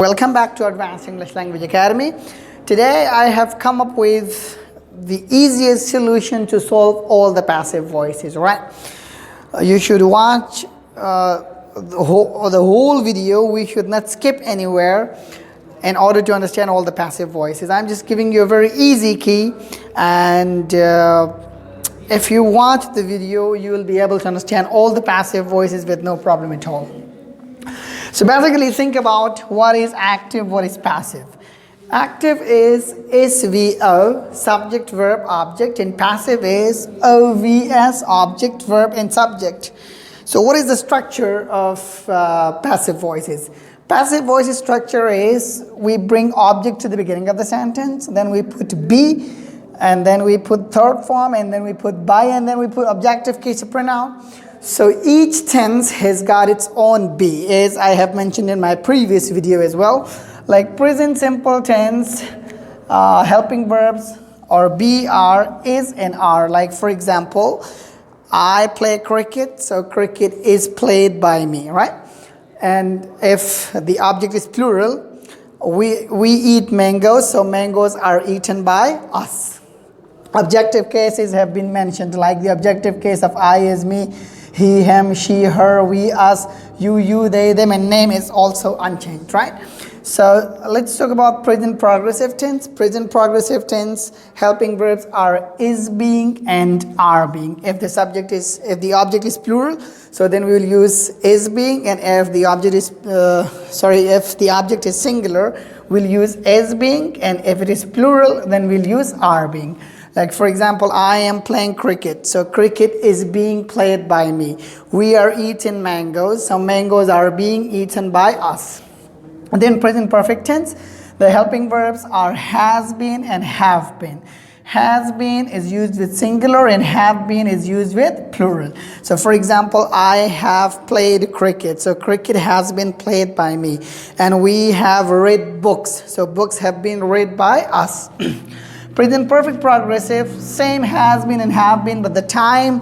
Welcome back to Advanced English Language Academy. Today I have come up with the easiest solution to solve all the passive voices, right? You should watch the whole video. We should not skip anywhere in order to understand all the passive voices. I'm just giving you a very easy key, and if you watch the video, you will be able to understand all the passive voices with no problem at all. So basically think about what is active, what is passive. Active is SVO, subject, verb, object, and passive is OVS, object, verb, and subject. So what is the structure of passive voices? Passive voices structure is we bring object to the beginning of the sentence, then we put be, and then we put third form, and then we put by, and then we put objective case of pronoun. So each tense has got its own be, as I have mentioned in my previous video as well. Like present simple tense, helping verbs or be, are, is, and are. Like for example, I play cricket, so cricket is played by me, right? And if the object is plural, we eat mangoes, so mangoes are eaten by us. Objective cases have been mentioned, like the objective case of I is me, he, him, she, her, we, us, you, they, them, and name is also unchanged, right? So let's talk about present progressive tense. Present progressive tense, helping verbs are is being and are being. If the object is plural, so then we will use is being, and if the object is if the object is singular, we'll use is being, and if it is plural, then we'll use are being. Like for example, I am playing cricket, so cricket is being played by me. We are eating mangoes, so mangoes are being eaten by us. And then present perfect tense, the helping verbs are has been and have been. Has been is used with singular and have been is used with plural. So for example, I have played cricket, so cricket has been played by me. And we have read books, so books have been read by us. Present perfect progressive, same has been and have been, but the time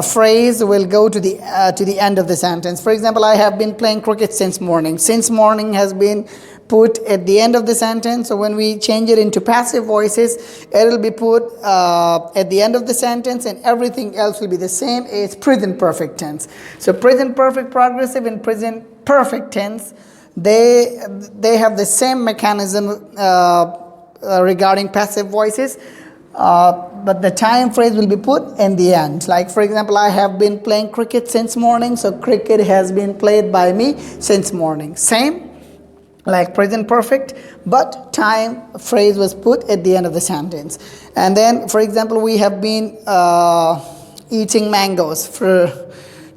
phrase will go to the end of the sentence. For example, I have been playing cricket since morning. Since morning has been put at the end of the sentence. So when we change it into passive voices, it will be put at the end of the sentence, and everything else will be the same as present perfect tense. So present perfect progressive and present perfect tense, they have the same mechanism regarding passive voices, but the time phrase will be put in the end. Like for example, I have been playing cricket since morning, so cricket has been played by me since morning. Same like present perfect, but time phrase was put at the end of the sentence. And then for example, we have been eating mangoes for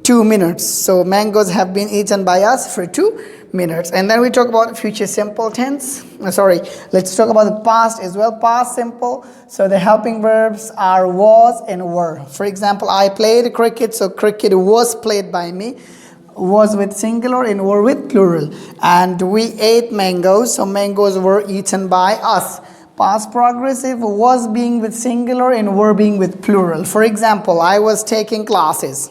2 minutes, so mangoes have been eaten by us for 2 minutes. And then we talk about future simple tense. Let's talk about the past as well. Past simple, so the helping verbs are was and were. For example, I played cricket, so cricket was played by me. Was with singular and were with plural. And we ate mangoes, so mangoes were eaten by us. Past progressive, was being with singular and were being with plural. For example, I was taking classes,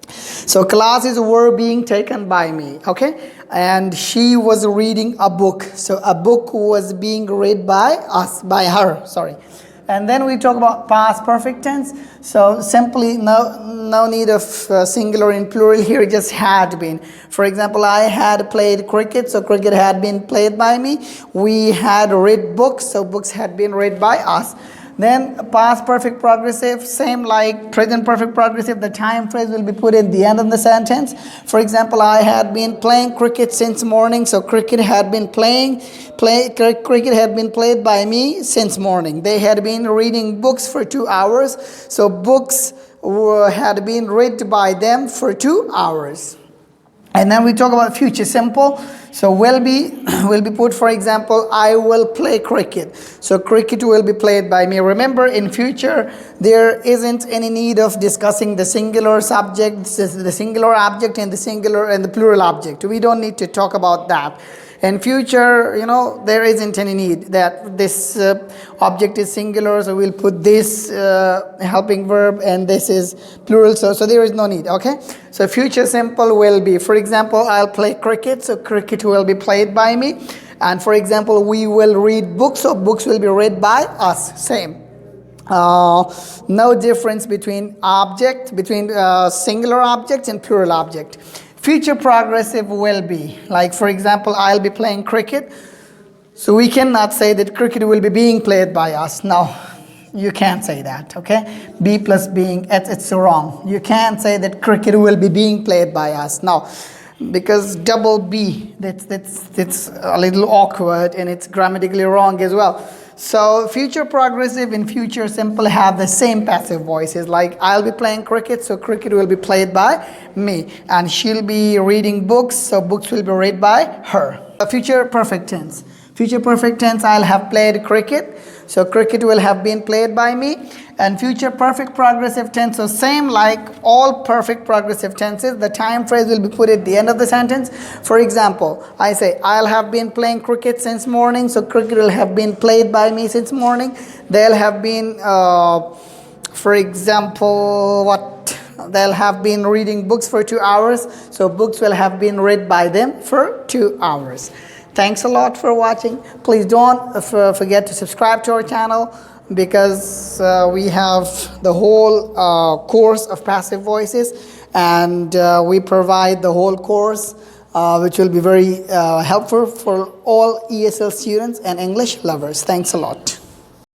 so classes were being taken by me, okay? And she was reading a book, so a book was being read by her. And then we talk about past perfect tense. So simply no need of singular and plural here, just had been. For example, I had played cricket, so cricket had been played by me. We had read books, so books had been read by us. Then past perfect progressive, same like present perfect progressive, the time phrase will be put at the end of the sentence. For example, I had been playing cricket since morning, so cricket had been cricket had been played by me since morning. They had been reading books for 2 hours, so books had been read by them for 2 hours. And then we talk about future simple. So will be put, for example, I will play cricket. So cricket will be played by me. Remember, in future, there isn't any need of discussing the singular subject, the singular object, and the plural object. We don't need to talk about that. In future, there isn't any need that this object is singular, so we'll put this helping verb and this is plural, so there is no need. Okay, so future simple will be, for example, I'll play cricket, so cricket will be played by me. And for example, we will read books, so books will be read by us. Same. No difference between singular objects and plural object. Future progressive will be, like for example, I'll be playing cricket, so we cannot say that cricket will be being played by us. No, you can't say that. Okay, be plus being, it's wrong. You can't say that cricket will be being played by us. No, because double B, that's a little awkward and it's grammatically wrong as well. So future progressive and future simple have the same passive voices, like I'll be playing cricket, so cricket will be played by me, and she'll be reading books, so books will be read by her. Future perfect tense. Future perfect tense, I'll have played cricket, so cricket will have been played by me. And future perfect progressive tense, so same like all perfect progressive tenses, the time phrase will be put at the end of the sentence. For example, I say I'll have been playing cricket since morning, so cricket will have been played by me since morning. They'll have been, for example, they'll have been reading books for 2 hours, so books will have been read by them for 2 hours. Thanks a lot for watching. Please don't forget to subscribe to our channel, because we have the whole course of passive voices, and we provide the whole course which will be very helpful for all ESL students and English lovers. Thanks a lot.